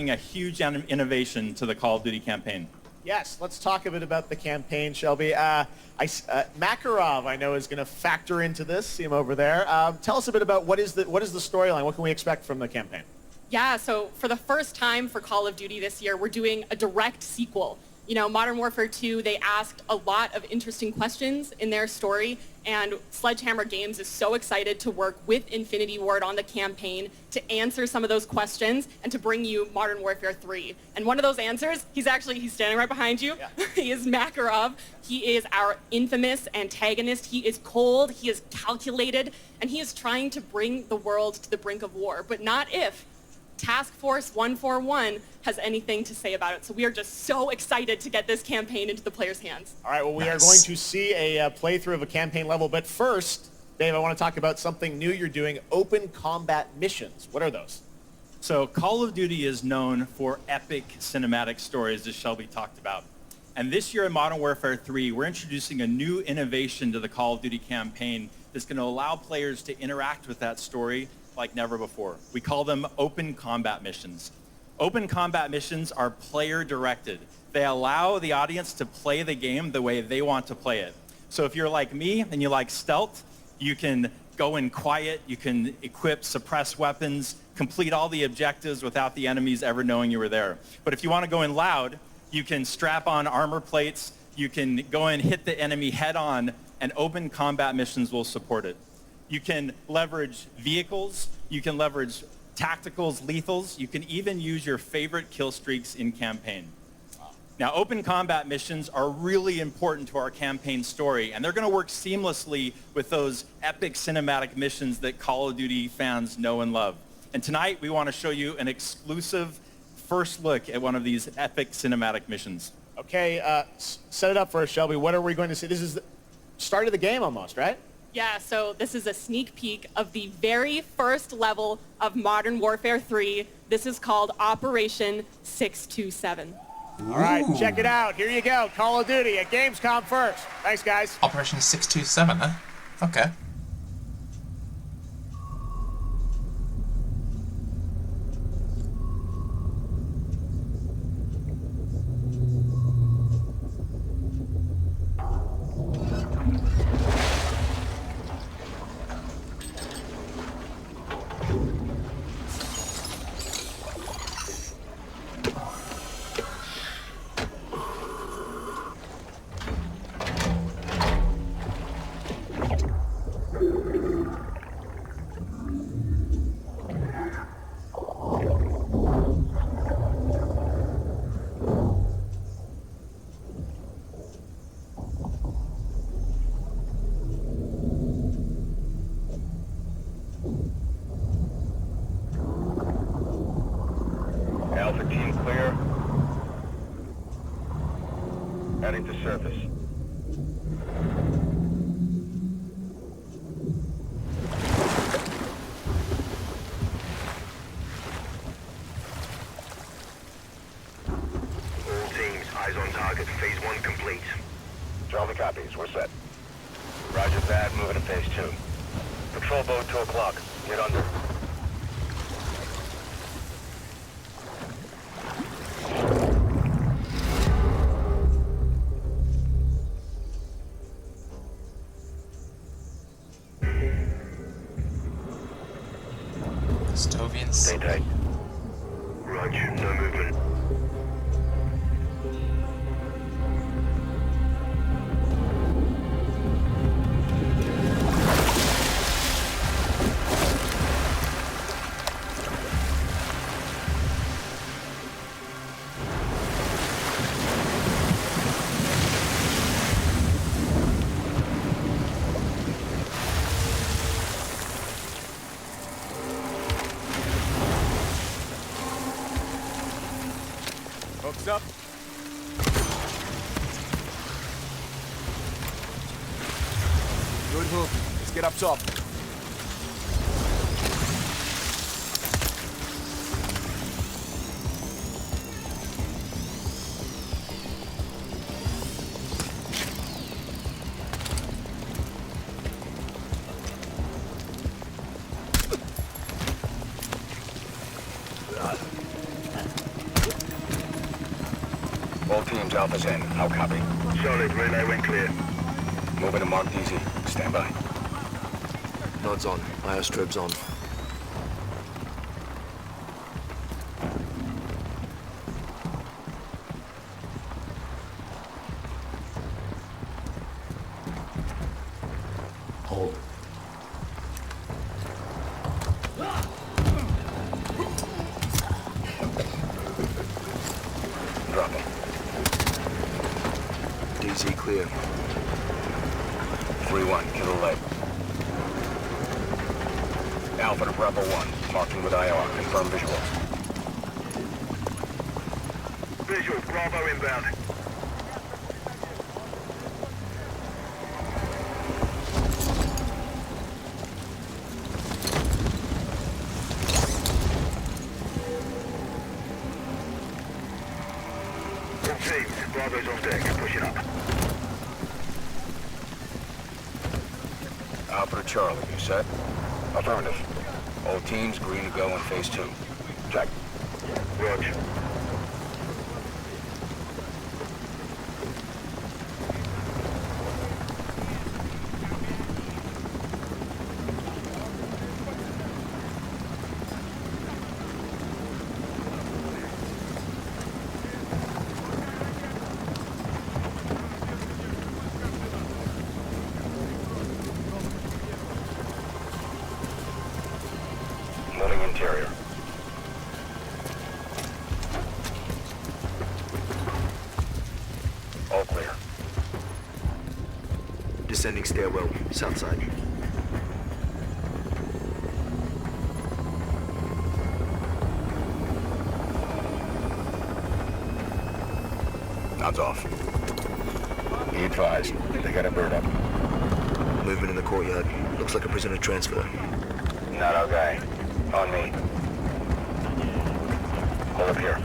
bringing a huge innovation to the Call of Duty campaign. Yes, let's talk a bit about the campaign, Shelby. Makarov, I know, is going to factor into this. See him over there. Tell us a bit about what is the storyline. What can we expect from the campaign? Yeah, so for the first time for Call of Duty this year, we're doing a direct sequel. You know, Modern Warfare 2, they asked a lot of interesting questions in their story, and Sledgehammer Games is so excited to work with Infinity Ward on the campaign to answer some of those questions and to bring you Modern Warfare 3. And one of those answers, he's standing right behind you. Yeah. He is Makarov. He is our infamous antagonist. He is cold, he is calculated, and he is trying to bring the world to the brink of war, but not if Task Force 141 has anything to say about it. So we are just so excited to get this campaign into the players' hands. All right, well, we are going to see a playthrough of a campaign level, but first, Dave, I want to talk about something new you're doing, open combat missions. What are those? So Call of Duty is known for epic cinematic stories, as Shelby talked about. And this year in Modern Warfare 3, we're introducing a new innovation to the Call of Duty campaign that's going to allow players to interact with that story like never before. We call them open combat missions. Open combat missions are player-directed. They allow the audience to play the game the way they want to play it. So if you're like me and you like stealth, you can go in quiet, you can equip, suppress weapons, complete all the objectives without the enemies ever knowing you were there. But if you want to go in loud, you can strap on armor plates, you can go in, hit the enemy head on, and open combat missions will support it. You can leverage vehicles, you can leverage tacticals, lethals, you can even use your favorite kill streaks in campaign. Now, open combat missions are really important to our campaign story, and they're going to work seamlessly with those epic cinematic missions that Call of Duty fans know and love. And tonight, we want to show you an exclusive first look at one of these epic cinematic missions. Okay, set it up for us, Shelby. What are we going to see? This is the start of the game almost, right? Yeah, so this is a sneak peek of the very first level of Modern Warfare 3. This is called Operation 627. All right, check it out. Here you go. Call of Duty at GAMESCOM first. Thanks, guys. Operation 627, huh? Okay. Alpha team clear. Heading to surface. All teams, eyes on target. Phase 1 complete. Charlie copies. We're set. Roger that. Moving to phase 2. Patrol boat 2 o'clock. Get under. Custodians. Stay tight. Roger, no movement. Hooks up. Good hook. Let's get up top. 2's Alpha's in. How copy? Solid. Relay went clear. Moving to Mark DZ. Stand by. Nods on. Iostrobes on. Hold. Drop him. DZ clear. 3-1. Kilo light. Alpha to Bravo 1. Marking with IR. Confirm visuals. Visual. Bravo inbound. All teams. Bravo's on deck. Pushing up. Alpha to Charlie. You set? Affirmative. All teams green to go in phase 2. Check. Roger. Moving interior. All clear. Descending stairwell, south side. Nods off. Be advised, they got a bird up. Movement in the courtyard. Looks like a prisoner transfer. Not our guy. On me. Hold up here.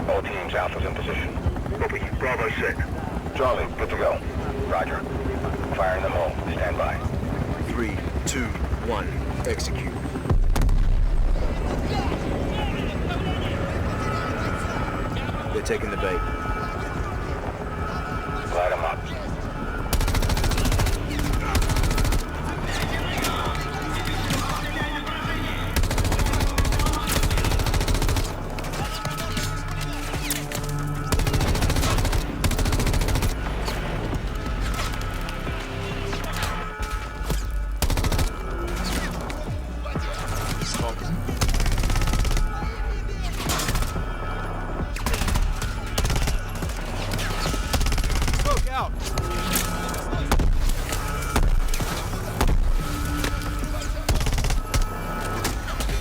All teams, Alpha's in position. Copy. Bravo set. Charlie, good to go. Roger. Firing the hole. Stand by. 3, 2, 1. Execute. They're taking the bait. Light them up.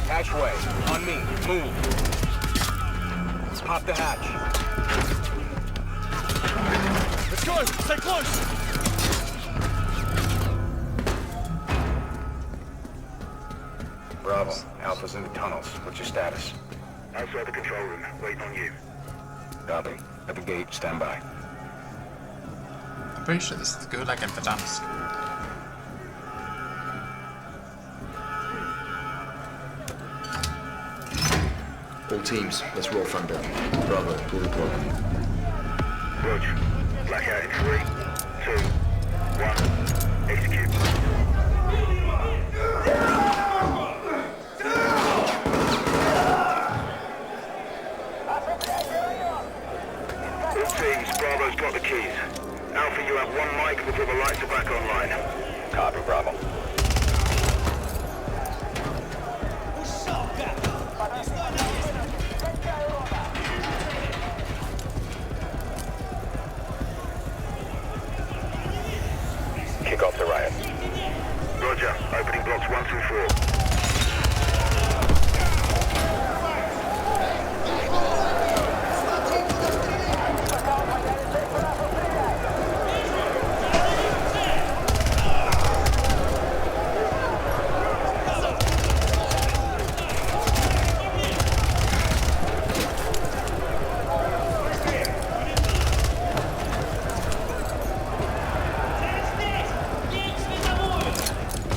Hatchway. On me. Move. Pop the hatch. Let's go! Stay close! Bravo. Alpha's in the tunnels. What's your status? Outside the control room. Waiting on you. Copy. At the gate. Stand by. I'm pretty sure this is good, like in Verdansk. All teams, let's roll thunder. Bravo, pull the plug. Roger. Blackout in 3, 2, 1. Execute. All teams, Bravo's got the keys. Alpha, you have 1 mic before the lights are back online. Copy, Bravo. Kick off the riot. Roger. Opening blocks 1 through 4.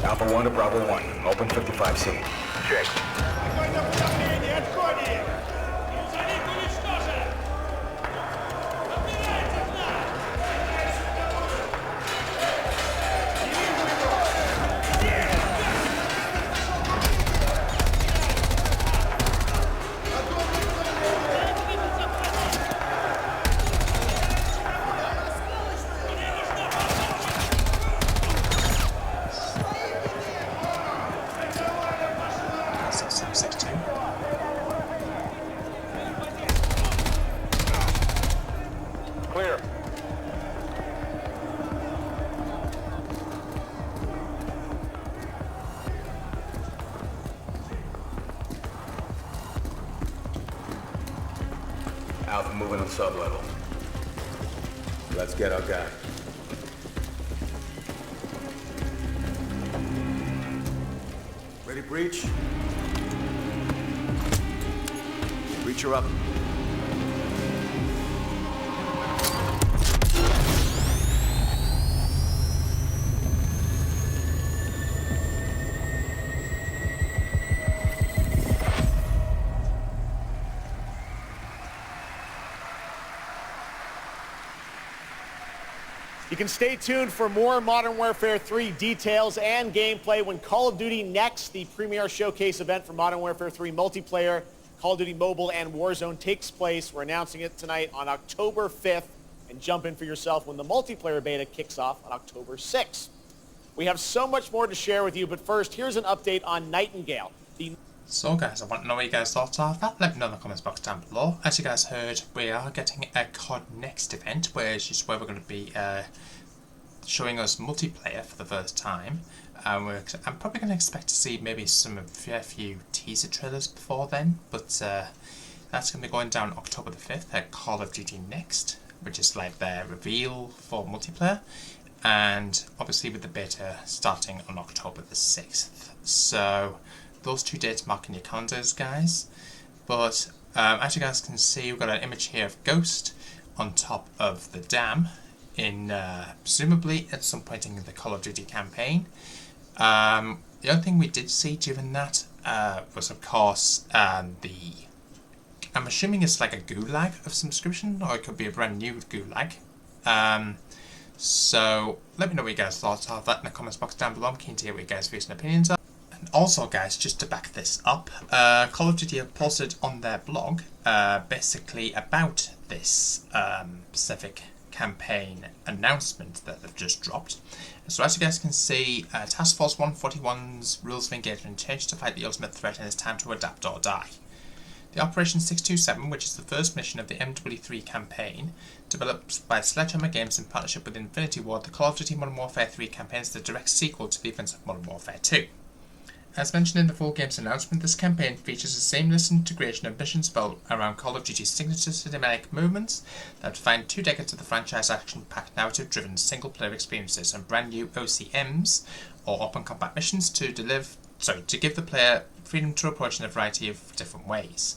Alpha 1 to Bravo 1. Open 55C. Check. Alpha moving on sub-level. Let's get our guy. Ready, breach? Breacher up. You can stay tuned for more Modern Warfare 3 details and gameplay when Call of Duty Next, the premier showcase event for Modern Warfare 3 multiplayer, Call of Duty Mobile, and Warzone takes place. We're announcing it tonight on October 5th, and jump in for yourself when the multiplayer beta kicks off on October 6th. We have so much more to share with you, but first, here's an update on Nightingale. So guys, I want to know what you guys thought of that. Let me know in the comments box down below. As you guys heard, we are getting a COD Next event, where we're going to be showing us multiplayer for the first time. I'm probably going to expect to see maybe a few teaser trailers before then, but that's going to be going down October the 5th at Call of Duty Next, which is like their reveal for multiplayer, and obviously with the beta starting on October the 6th. So those two dates mark in your calendars, guys. But as you guys can see, we've got an image here of Ghost on top of the dam in presumably at some point in the Call of Duty campaign. The only thing we did see during that was, of course, I'm assuming it's like a gulag of subscription, or it could be a brand new gulag. So let me know what you guys thought of that in the comments box down below. I'm keen to hear what you guys' views and opinions are. And also, guys, just to back this up, Call of Duty have posted on their blog basically about this specific campaign announcement that they've just dropped. So as you guys can see, Task Force 141's rules of engagement changed to fight the ultimate threat, and it's time to adapt or die. The Operation 627, which is the first mission of the MW3 campaign, developed by Sledgehammer Games in partnership with Infinity Ward, the Call of Duty Modern Warfare 3 campaign is the direct sequel to the events of Modern Warfare 2. As mentioned in the full game's announcement, this campaign features a seamless integration of missions built around Call of Duty's signature cinematic movements that define 2 decades of the franchise action-packed narrative-driven single-player experiences and brand new OCMs, or Open Combat Missions, to give the player freedom to approach in a variety of different ways.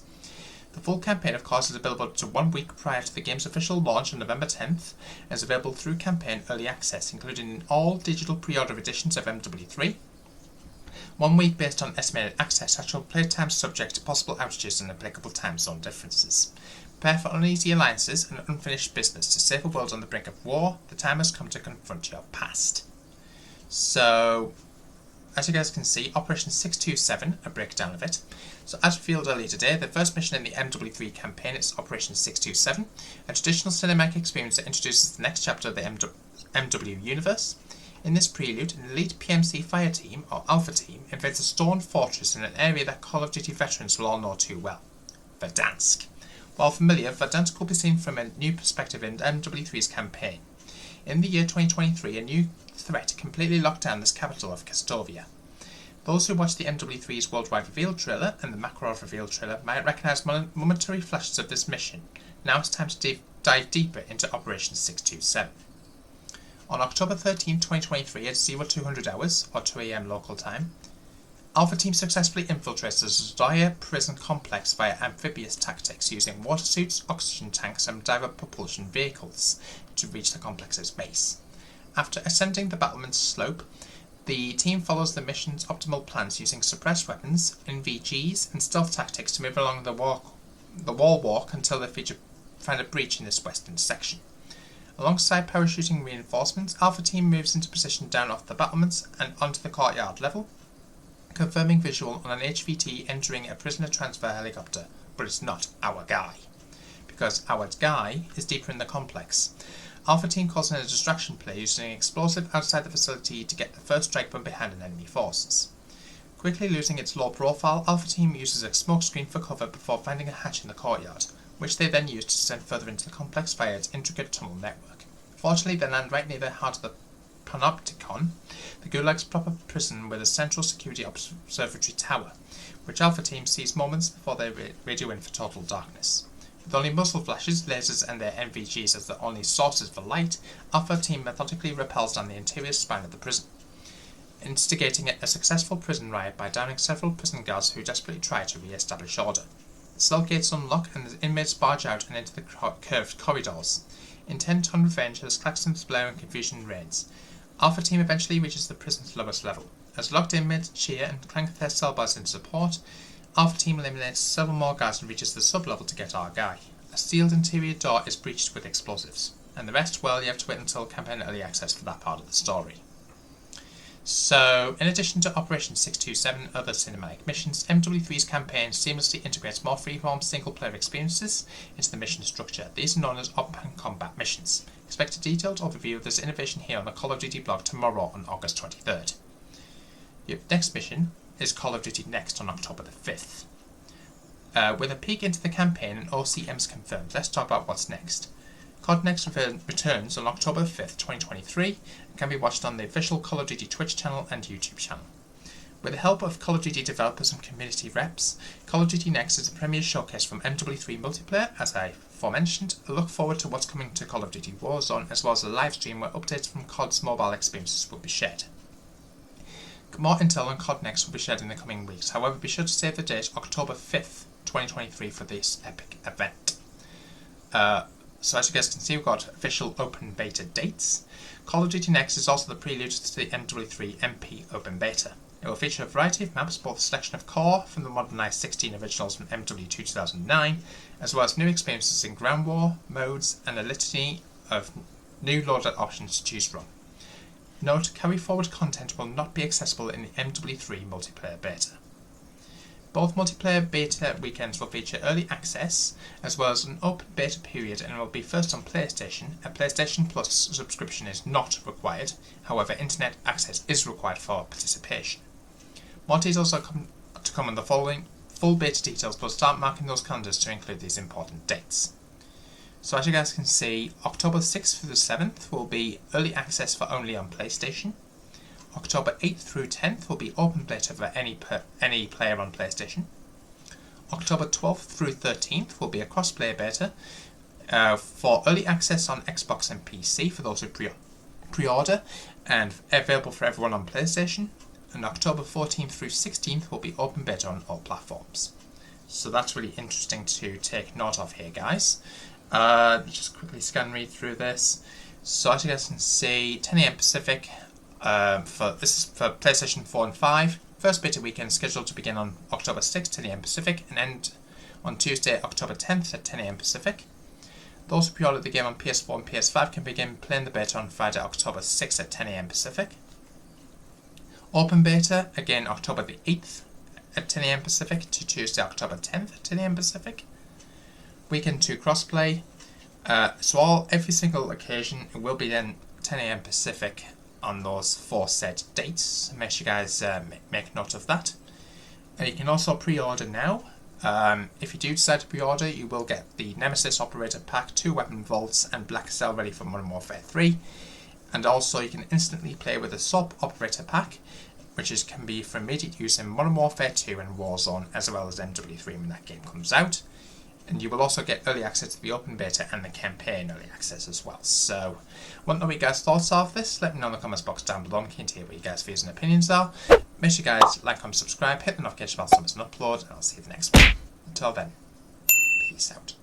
The full campaign, of course, is available up to 1 week prior to the game's official launch on November 10th, and is available through campaign early access, including all digital pre-order editions of MW3. 1 week based on estimated access, actual playtime subject to possible outages and applicable time zone differences. Prepare for uneasy alliances and unfinished business. To save a world on the brink of war, the time has come to confront your past. So, as you guys can see, Operation 627, a breakdown of it. So as revealed earlier today, the first mission in the MW3 campaign is Operation 627, a traditional cinematic experience that introduces the next chapter of the MW universe. In this prelude, an elite PMC fire team, or Alpha Team, invades a stone fortress in an area that Call of Duty veterans will all know too well, Verdansk. While familiar, Verdansk will be seen from a new perspective in MW3's campaign. In the year 2023, a new threat completely locked down this capital of Kastovia. Those who watched the MW3's worldwide reveal trailer and the Makarov reveal trailer might recognise momentary flashes of this mission. Now it's time to dive deeper into Operation 627. On October 13, 2023 at 0200 hours, or 2 AM local time, Alpha Team successfully infiltrates the Zdaya prison complex via amphibious tactics using water suits, oxygen tanks and diver propulsion vehicles to reach the complex's base. After ascending the battlement's slope, the team follows the mission's optimal plans using suppressed weapons, NVGs and stealth tactics to move along the wall walk until they find a breach in this western section. Alongside parachuting reinforcements, Alpha Team moves into position down off the battlements and onto the courtyard level, confirming visual on an HVT entering a prisoner transfer helicopter, but it's not our guy, because our guy is deeper in the complex. Alpha Team calls in a distraction play using an explosive outside the facility to get the first strike from behind enemy forces. Quickly losing its low profile, Alpha Team uses a smokescreen for cover before finding a hatch in the courtyard, which they then use to descend further into the complex via its intricate tunnel network. Fortunately, they land right near the heart of the Panopticon, the Gulag's proper prison with a central security observatory tower, which Alpha Team sees moments before they radio in for total darkness. With only muzzle flashes, lasers and their NVGs as the only sources for light, Alpha Team methodically repels down the interior spine of the prison, instigating a successful prison riot by downing several prison guards who desperately try to re-establish order. The cell gates unlock and the inmates barge out and into the curved corridors. Intent on revenge as klaxons blow and confusion reigns. Alpha Team eventually reaches the prison's lowest level. As locked inmates cheer and clank their cell bars in support, Alpha Team eliminates several more guards and reaches the sub-level to get our guy. A sealed interior door is breached with explosives. And the rest, well, you have to wait until campaign early access for that part of the story. So, in addition to Operation 627 and other cinematic missions, MW3's campaign seamlessly integrates more freeform single-player experiences into the mission structure. These are known as open combat missions. Expect a detailed overview of this innovation here on the Call of Duty blog tomorrow on August 23rd. Your next mission is Call of Duty Next on October the 5th. With a peek into the campaign and OCMs confirmed, let's talk about what's next. COD Next returns on October 5th, 2023 and can be watched on the official Call of Duty Twitch channel and YouTube channel. With the help of Call of Duty developers and community reps, Call of Duty Next is a premier showcase from MW3 multiplayer, as I aforementioned. I look forward to what's coming to Call of Duty Warzone, as well as a live stream where updates from COD's mobile experiences will be shared. More intel on COD Next will be shared in the coming weeks, however be sure to save the date October 5th, 2023 for this epic event. So as you guys can see, we've got official open beta dates. Call of Duty Next is also the prelude to the MW3 MP open beta. It will feature a variety of maps, both a selection of core from the modernised 16 originals from MW2 2009, as well as new experiences in ground war, modes, and a litany of new loadout options to choose from. Note, carry forward content will not be accessible in the MW3 multiplayer beta. Both multiplayer beta weekends will feature early access, as well as an open beta period, and will be first on PlayStation. A PlayStation Plus subscription is not required, however internet access is required for participation. More details are to come on the following full beta details, but start marking those calendars to include these important dates. So as you guys can see, October 6th through the 7th will be early access for only on PlayStation. October 8th through 10th will be open beta for any player on PlayStation. October 12th through 13th will be a cross-player beta for early access on Xbox and PC for those who pre-order, and available for everyone on PlayStation. And October 14th through 16th will be open beta on all platforms. So that's really interesting to take note of here, guys. Just quickly read through this. So as you guys can see, 10 AM Pacific. This is for PlayStation 4 and 5. First beta weekend scheduled to begin on October 6th, 10 AM Pacific, and end on Tuesday, October 10th at 10 AM Pacific. Those who pre-ordered the game on PS4 and PS5 can begin playing the beta on Friday, October 6th at 10 AM Pacific. Open beta, again October the 8th at 10 AM Pacific to Tuesday, October 10th at 10 AM Pacific. Weekend 2 crossplay. So every single occasion it will be then 10 AM Pacific on those 4 set dates. Make sure you guys make note of that. And you can also pre-order now. If you do decide to pre-order, you will get the Nemesis Operator Pack, 2 weapon vaults, and Black Cell ready for Modern Warfare 3. And also you can instantly play with the SOP Operator Pack, which can be for immediate use in Modern Warfare 2 and Warzone, as well as MW3 when that game comes out. And you will also get early access to the open beta and the campaign early access as well. So, want to know what you guys' thoughts are of this? Let me know in the comments box down below. I'm keen to hear what you guys' views and opinions are. Make sure you guys like, comment, subscribe, hit the notification bell so it's an upload, and I'll see you in the next one. Until then, peace out.